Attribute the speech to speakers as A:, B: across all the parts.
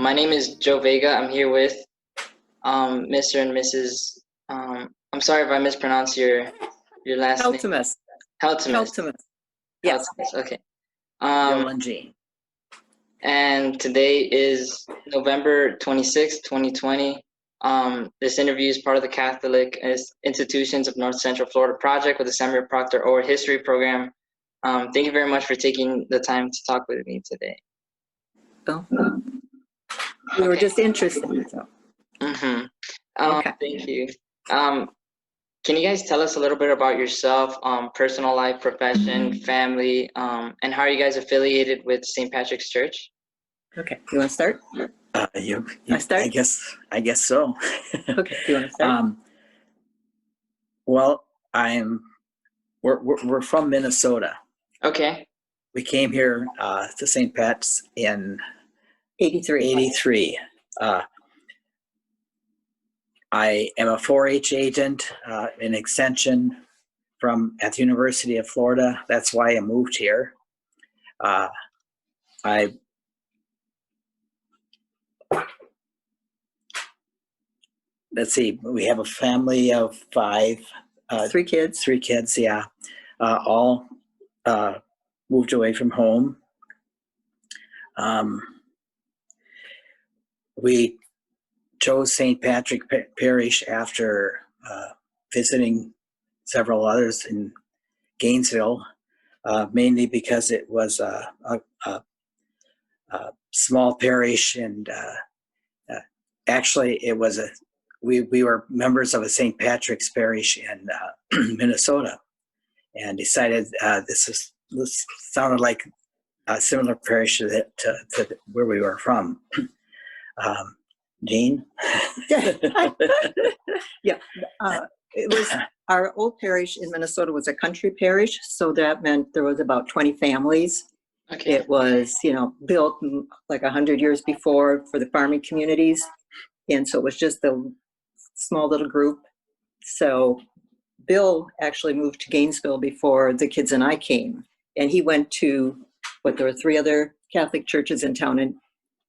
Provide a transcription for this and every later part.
A: My name is Joe Vega. I'm here with Mr. and Mrs. I'm sorry if I mispronounce your last name.
B: Heltemes.
A: Heltemes.
B: Heltemes. Yes.
A: Heltemes, okay.
B: Bill and Jean.
A: And today is November 26, 2020. This interview is part of the Catholic Institutions of North Central Florida project with the Seminary Proctor Oral History program. Thank you very much for taking the time to talk with me today.
B: Oh, we were just interested. So.
A: Okay. Thank you. Can you guys tell us a little bit about yourself, personal life, profession, family, and how are you guys affiliated with St. Patrick's Church?
B: Okay, you want to start?
C: I start? I guess so.
B: Okay, do you want to start?
C: Well, we're from Minnesota.
A: Okay.
C: We came here to St. Pat's in
B: 83.
C: I am a 4-H agent in Extension at the University of Florida. That's why I moved here. Let's see, we have a family of 5.
B: 3 kids.
C: 3 kids, yeah. All moved away from home. We chose St. Patrick Parish after visiting several others in Gainesville, mainly because it was a small parish, and actually it was we were members of a St. Patrick's Parish in Minnesota, and decided this sounded like a similar parish to where we were from. Jean?
B: Yeah, it was our old parish in Minnesota was a country parish, so that meant there was about 20 families.
A: Okay.
B: It was, built like 100 years before for the farming communities, and so it was just a small little group. So Bill actually moved to Gainesville before the kids and I came, and he went to there were 3 other Catholic churches in town, and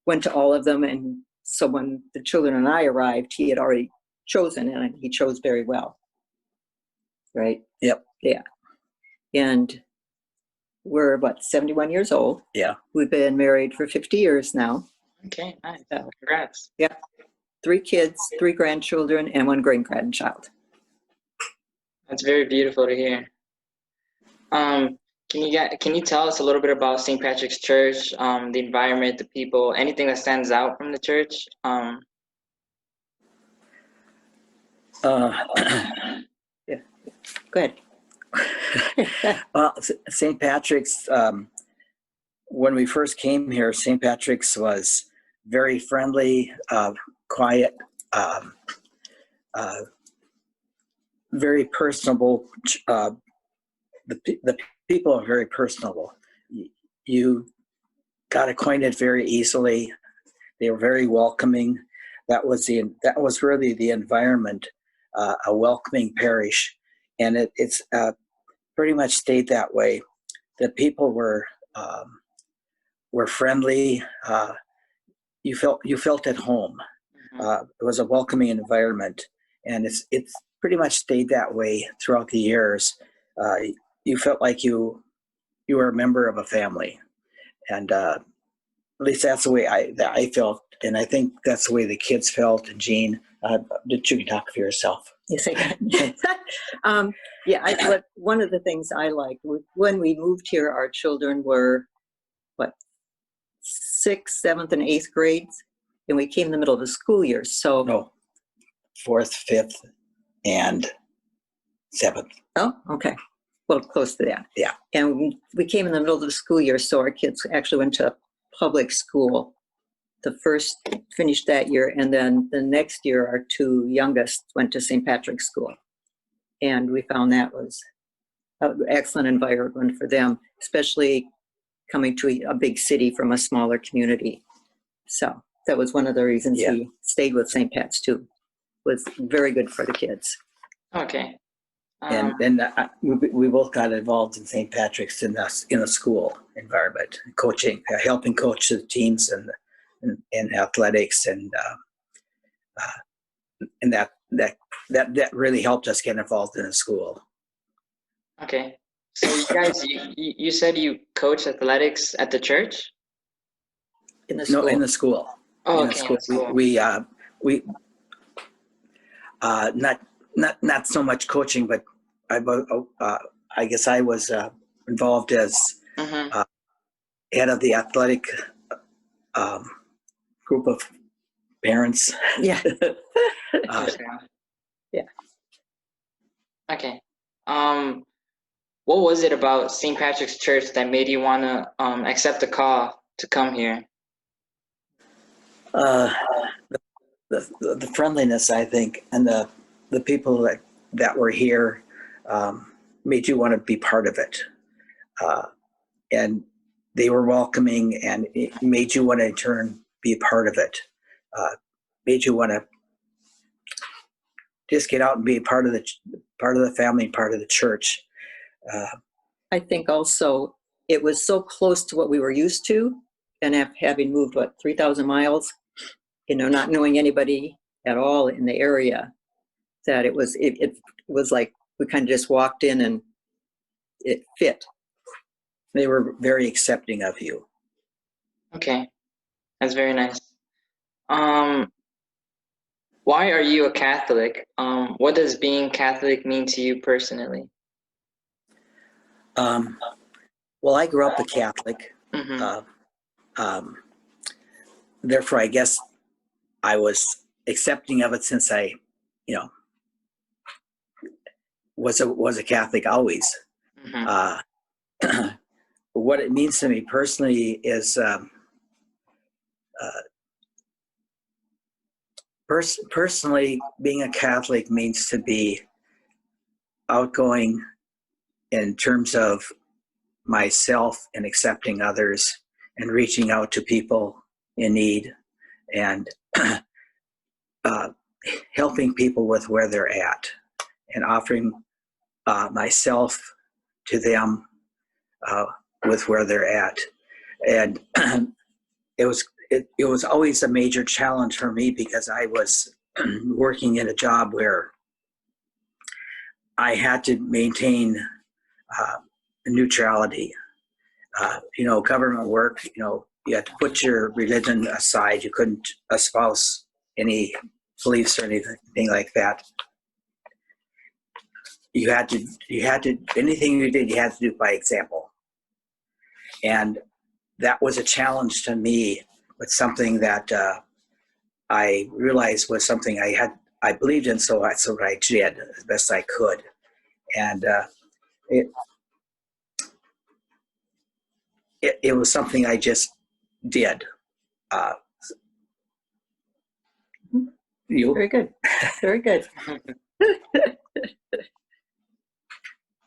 B: went to all of them. And so when the children and I arrived, he had already chosen, and he chose very well. Right?
C: Yep.
B: Yeah. And we're 71 years old.
C: Yeah.
B: We've been married for 50 years now.
A: Okay, nice. Congrats.
B: Yeah. 3 kids, 3 grandchildren, and 1 great-grandchild.
A: That's very beautiful to hear. Can you tell us a little bit about St. Patrick's Church, the environment, the people, anything that stands out from the church?
B: Yeah. Go ahead.
C: Well, St. Patrick's, when we first came here, St. Patrick's was very friendly, quiet, very personable. The people are very personable. You got acquainted very easily. They were very welcoming. That was really the environment, a welcoming parish, and it's pretty much stayed that way. The people were friendly. You felt at home. It was a welcoming environment, and it's pretty much stayed that way throughout the years. You felt like you were a member of a family, and at least that's the way I felt, and I think that's the way the kids felt. And Jean, you can talk for yourself.
B: Yes, I can. Yeah, one of the things I liked when we moved here, our children were 6th, 7th, and 8th grades, and we came in the middle of the school year. So
C: no, 4th, 5th, and 7th.
B: Oh, okay. Well, close to that.
C: Yeah.
B: And we came in the middle of the school year, so our kids actually went to public school. The first finished that year, and then the next year, our 2 youngest went to St. Patrick's School. And we found that was an excellent environment for them, especially coming to a big city from a smaller community. So that was one of the reasons we stayed with St. Pat's too. Was very good for the kids.
A: Okay.
C: And we both got involved in St. Patrick's in a school environment, coaching, helping coach the teams and in athletics, and that really helped us get involved in the school.
A: Okay. So you guys, you said you coach athletics at the church?
B: In the school.
C: No, in the school.
A: Oh,
C: In the
A: okay.
C: school. We not so much coaching, but I guess I was involved as
A: Mm-hmm.
C: head of the athletic group of parents.
B: Yeah. Yeah.
A: Okay. What was it about St. Patrick's Church that made you want to accept the call to come here?
C: The friendliness, I think, and the people that were here made you want to be part of it, and they were welcoming, and it made you want to in turn be a part of it. Made you want to just get out and be part of the family, part of the church.
B: I think also it was so close to what we were used to, and having moved, 3,000 miles, not knowing anybody at all in the area, that it was like we kind of just walked in and it fit.
C: They were very accepting of you.
A: Okay. That's very nice. Why are you a Catholic? What does being Catholic mean to you personally?
C: Well, I grew up a Catholic.
A: Mm-hmm.
C: Therefore, I guess I was accepting of it since I, was a Catholic always.
A: Mm-hmm.
C: What it means to me personally is personally, being a Catholic means to be outgoing in terms of myself and accepting others and reaching out to people in need and helping people with where they're at and offering myself to them with where they're at. And it was always a major challenge for me because I was working in a job where I had to maintain neutrality. Government work, you had to put your religion aside. You couldn't espouse any beliefs or anything like that. You had to, anything you did, you had to do by example. And that was a challenge to me, but something that I realized was something I believed in, so I did as best I could. And it was something I just did. You?
B: Very good. Very good.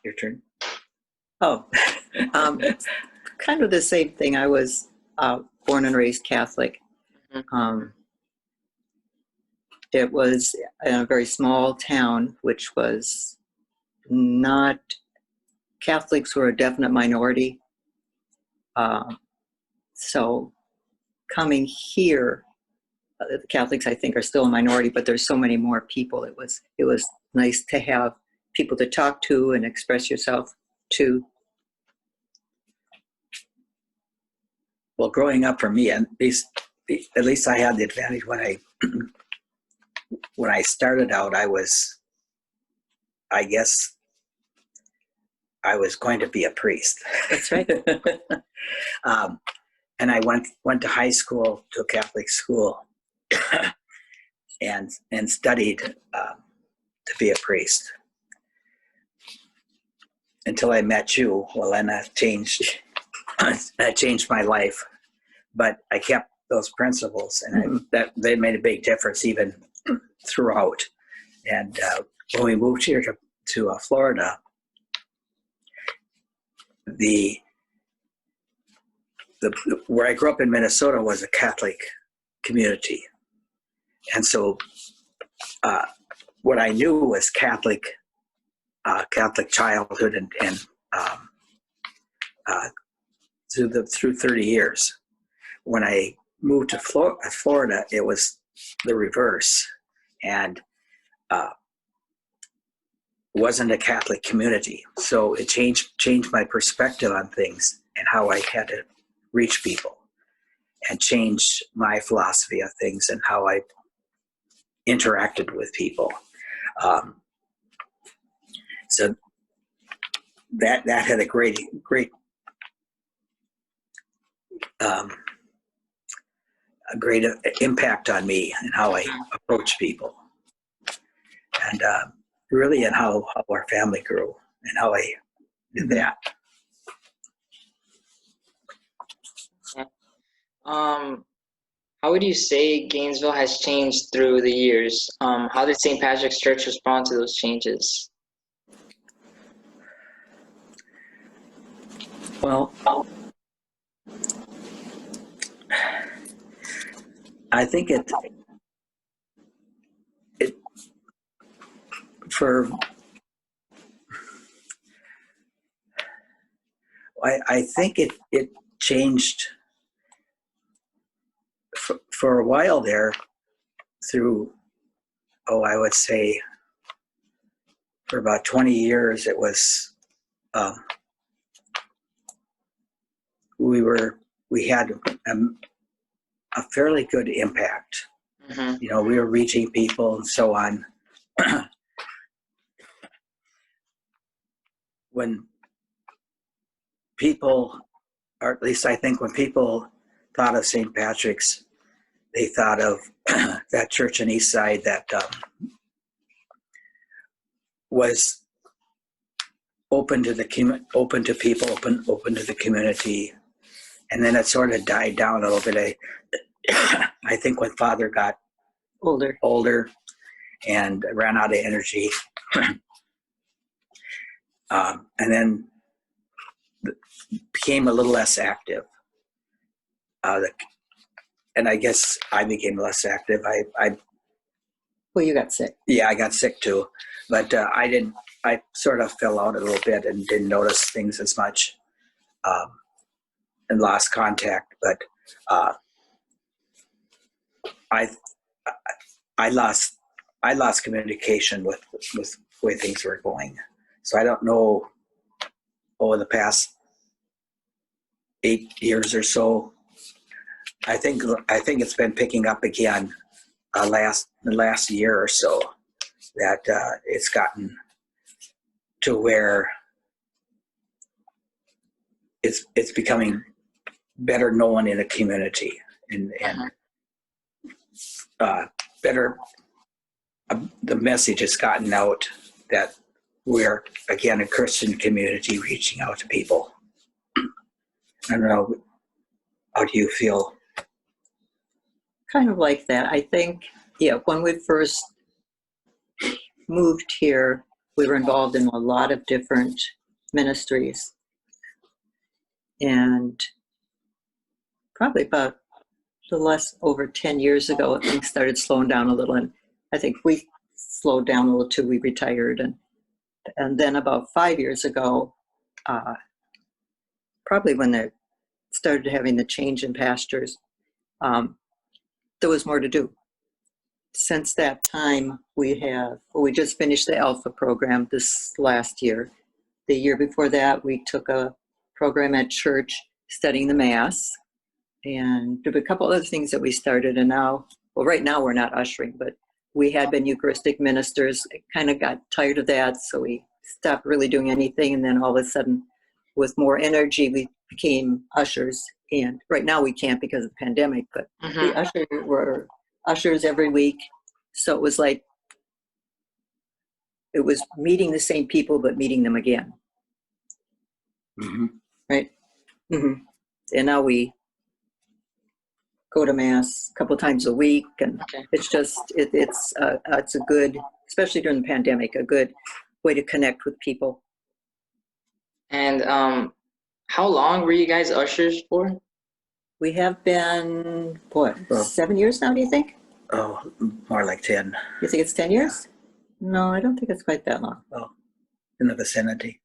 C: Your turn.
B: Oh, kind of the same thing. I was born and raised Catholic. It was in a very small town, which was not, Catholics were a definite minority. So coming here, the Catholics, I think, are still a minority, but there's so many more people. It was nice to have people to talk to and express yourself to.
C: Well, growing up for me, at least I had the advantage when I started out. I guess I was going to be a priest.
B: That's right.
C: And I went to high school, to a Catholic school, and studied to be a priest until I met you. Well, then that changed my life, but I kept those principles, and that they made a big difference even throughout. And when we moved here to Florida, where I grew up in Minnesota was a Catholic community, and so what I knew was Catholic childhood and through 30 years. When I moved to Florida, it was the reverse, and wasn't a Catholic community. So it changed my perspective on things and how I had to reach people, and changed my philosophy of things and how I interacted with people. So that had a great impact on me and how I approach people, and really in how our family grew and how I did that.
A: How would you say Gainesville has changed through the years? How did St. Patrick's Church respond to those changes?
C: Well, I think I think it changed for a while there through, I would say for about 20 years, it was, we had a fairly good impact.
A: Mm-hmm.
C: You know, we were reaching people and so on. When people, or at least I think when people thought of St. Patrick's, they thought of that church in East Side that was open to people, open to the community. And then it sort of died down a little bit. I think when Father got older and ran out of energy, and then became a little less active. And I guess I became less active.
B: Well, you got sick.
C: Yeah, I got sick too, but I sort of fell out a little bit and didn't notice things as much, and lost contact. But I lost communication with the way things were going. So I don't know, over the past 8 years or so, I think it's been picking up again the last year or so, that it's gotten to where it's becoming better known in a community, and better, the message has gotten out that we're, again, a Christian community reaching out to people. I don't know, how do you feel?
B: Kind of like that. I think, when we first moved here, we were involved in a lot of different ministries. And probably about over 10 years ago, things started slowing down a little. And I think we slowed down a little too. We retired. And then about 5 years ago, probably when they started having the change in pastors, there was more to do. Since that time, we just finished the Alpha program this last year. The year before that, we took a program at church studying the Mass, and there were a couple other things that we started. And now, right now we're not ushering, but we had been Eucharistic ministers. I kind of got tired of that, so we stopped really doing anything. And then all of a sudden, with more energy, we became ushers. And right now we can't because of the pandemic, but we were ushers every week. So it was like, it was meeting the same people, but meeting them again.
C: Mm-hmm.
B: Right? Mm-hmm. And now we go to Mass a couple times a week. And it's just, it's a good, especially during the pandemic, a good way to connect with people.
A: And how long were you guys ushers for?
B: We have been, 7 years now, do you think?
C: Oh, more like 10.
B: You think it's 10 years? No, I don't think it's quite that long.
C: Oh, in the vicinity.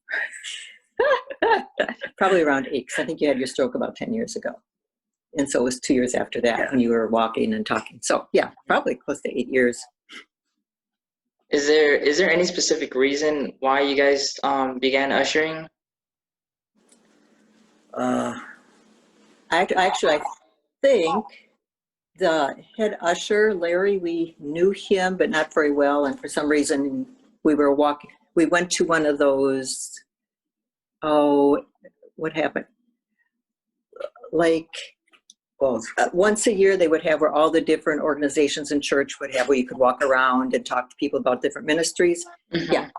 B: Probably around 8, because I think you had your stroke about 10 years ago. And so it was 2 years after that when you were walking and talking. So yeah, probably close to 8 years.
A: Is there any specific reason why you guys began ushering?
B: Actually, I think the head usher, Larry, we knew him, but not very well. And for some reason, we went to one of those, what happened? Like, once a year, they would have where all the different organizations in church would have where you could walk around and talk to people about different ministries.
A: Mm-hmm.
B: Yeah,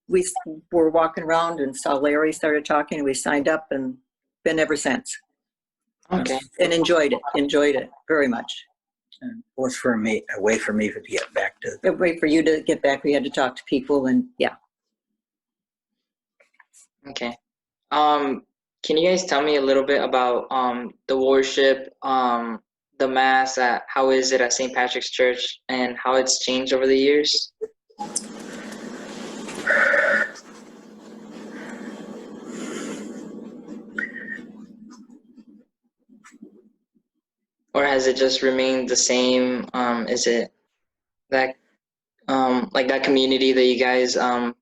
B: we were walking around and saw Larry started talking, and we signed up and been ever since.
A: Okay.
B: And enjoyed it very much.
C: And it was for me, a way for me to get back to.
B: A way for you to get back. We had to talk to people, and yeah.
A: Okay. Can you guys tell me a little bit about the worship, the mass at how is it at St. Patrick's Church and how it's changed over the years? Or has it just remained the same? Is it that like that community that you guys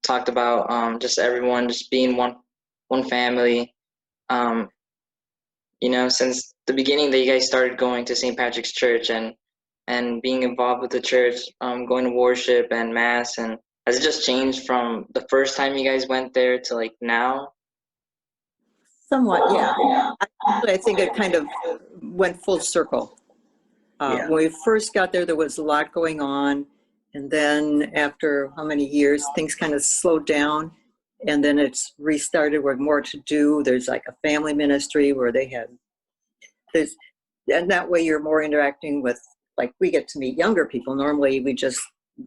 A: talked about, just everyone just being one family? You know, since the beginning that you guys started going to St. Patrick's Church and being involved with the church, going to worship and mass, and has it just changed from the first time you guys went there to like now?
B: Somewhat, yeah. I think it kind of went full circle. When we first got there was a lot going on. And then after how many years, things kind of slowed down. And then it's restarted with more to do. There's like a family ministry where and that way you're more interacting with, like we get to meet younger people. Normally we just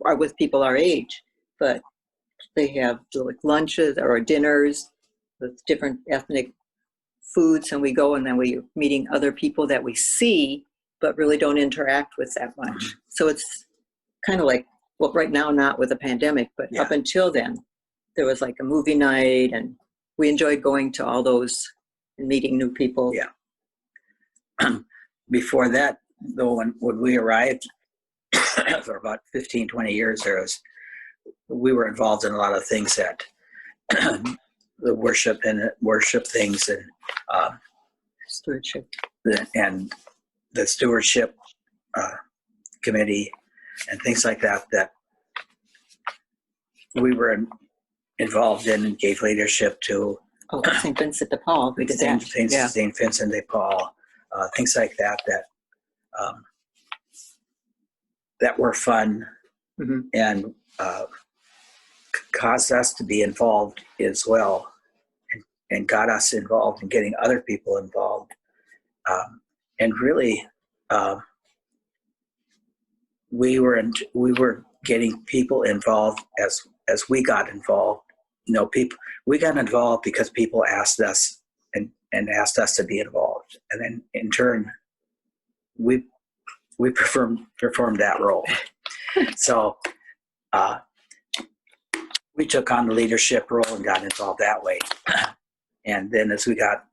B: are with people our age, but they have like lunches or dinners with different ethnic foods, and we go and then we're meeting other people that we see but really don't interact with that much. Mm-hmm. So it's kind of like, well, right now not with the pandemic, but up until then there was like a movie night, and we enjoyed going to all those and meeting new people.
C: Before that, though, when we arrived for about 15, 20 years, we were involved in a lot of things that the worship things and
B: stewardship
C: and the stewardship committee and things like that we were involved in and gave leadership to.
B: St. Vincent de Paul. We did that.
C: St. Vincent de Paul, things like that that were fun. Mm-hmm. And caused us to be involved as well, and got us involved in getting other people involved, and really we were getting people involved as we got involved. You know, we got involved because people asked us and asked us to be involved, and then in turn we performed that role. So we took on the leadership role and got involved that way. And then as we got,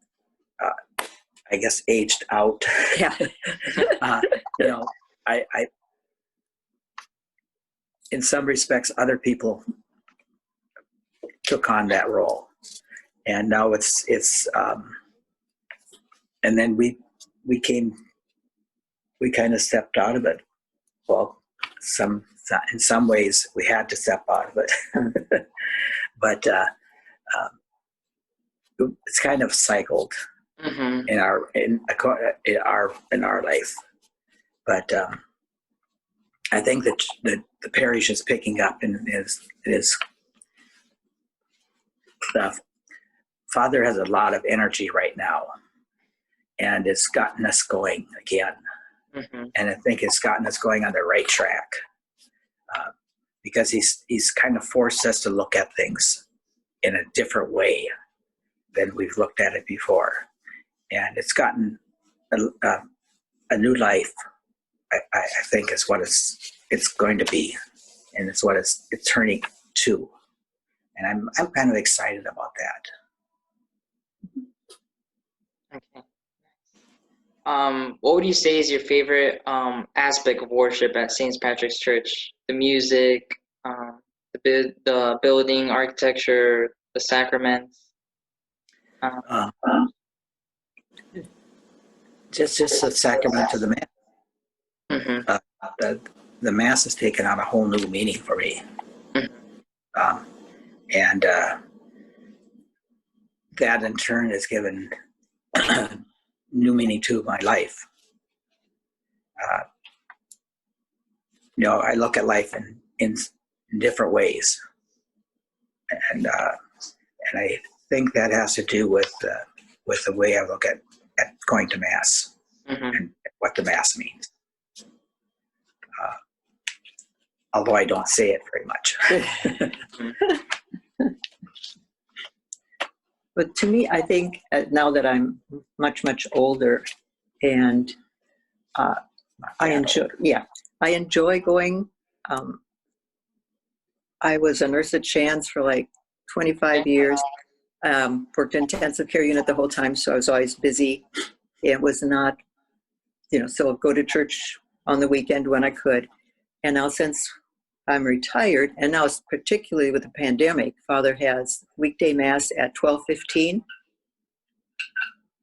C: I guess, aged out, I in some respects, other people took on that role. And now it's and then we kind of stepped out of it. Well, in some ways we had to step out of it, but it's kind of cycled in our life. But I think that the parish is picking up, and is the Father has a lot of energy right now, and it's gotten us going again. Mm-hmm. And I think it's gotten us going on the right track, because he's kind of forced us to look at things in a different way than we've looked at it before, and it's gotten a new life. I think is what it's going to be, and it's what it's turning to, and I'm kind of excited about that.
A: what would you say is your favorite aspect of worship at St. Patrick's Church? The music, the building, architecture, the sacraments?
C: Just the sacrament of the Mass.
A: Mm-hmm.
C: The Mass has taken on a whole new meaning for me. And that in turn has given new meaning to my life. I look at life in different ways, and I think that has to do with the way I look at going to Mass and what the Mass means. Although I don't say it very much.
B: But to me, I think now that I'm much, much older, and I enjoy going. I was a nurse at Shands for like 25 years, worked in intensive care unit the whole time, so I was always busy. It was not, so I'd go to church on the weekend when I could. And now since I'm retired, and now it's particularly with the pandemic, Father has weekday Mass at 12:15,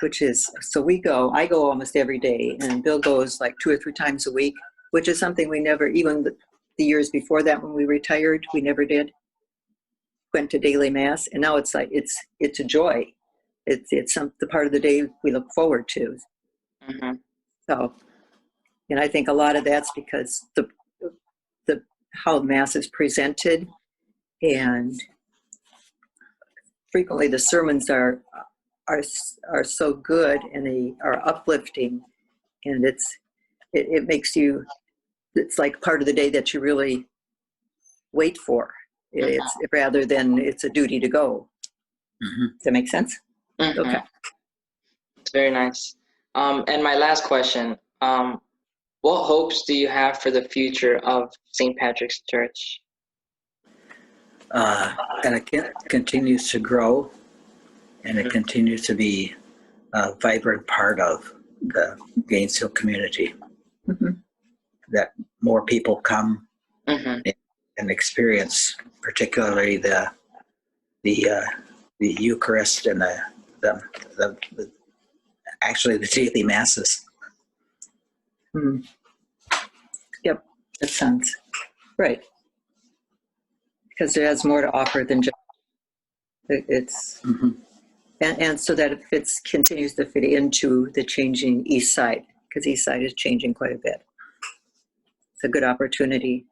B: which is, I go almost every day, and Bill goes like 2 or 3 times a week, which is something we never, even the years before that when we retired, we never did. Went to daily Mass, and now it's like, it's a joy. It's the part of the day we look forward to. So, and I think a lot of that's because the how Mass is presented, and frequently the sermons are so good, and they are uplifting, and it makes you, it's like part of the day that you really wait for. It's rather than it's a duty to go. Does that make sense? Okay.
A: It's very nice. And my last question, what hopes do you have for the future of St. Patrick's Church?
C: And it continues to grow, and it continues to be a vibrant part of the Gainesville community. That more people come and experience, particularly the Eucharist and the actually the daily Masses.
B: Yep, that sounds right. Because it has more to offer than just it's, and so that it continues to fit into the changing East Side, because East Side is changing quite a bit. It's a good opportunity.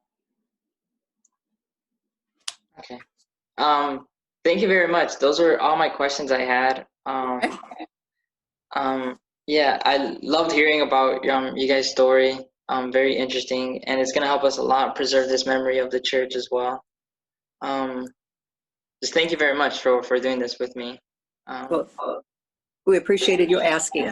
A: Okay. Thank you very much. Those were all my questions I had. Yeah, I loved hearing about you guys' story. Very interesting, and it's gonna help us a lot preserve this memory of the church as well. Just thank you very much for doing this with me.
B: Well, we appreciated you asking.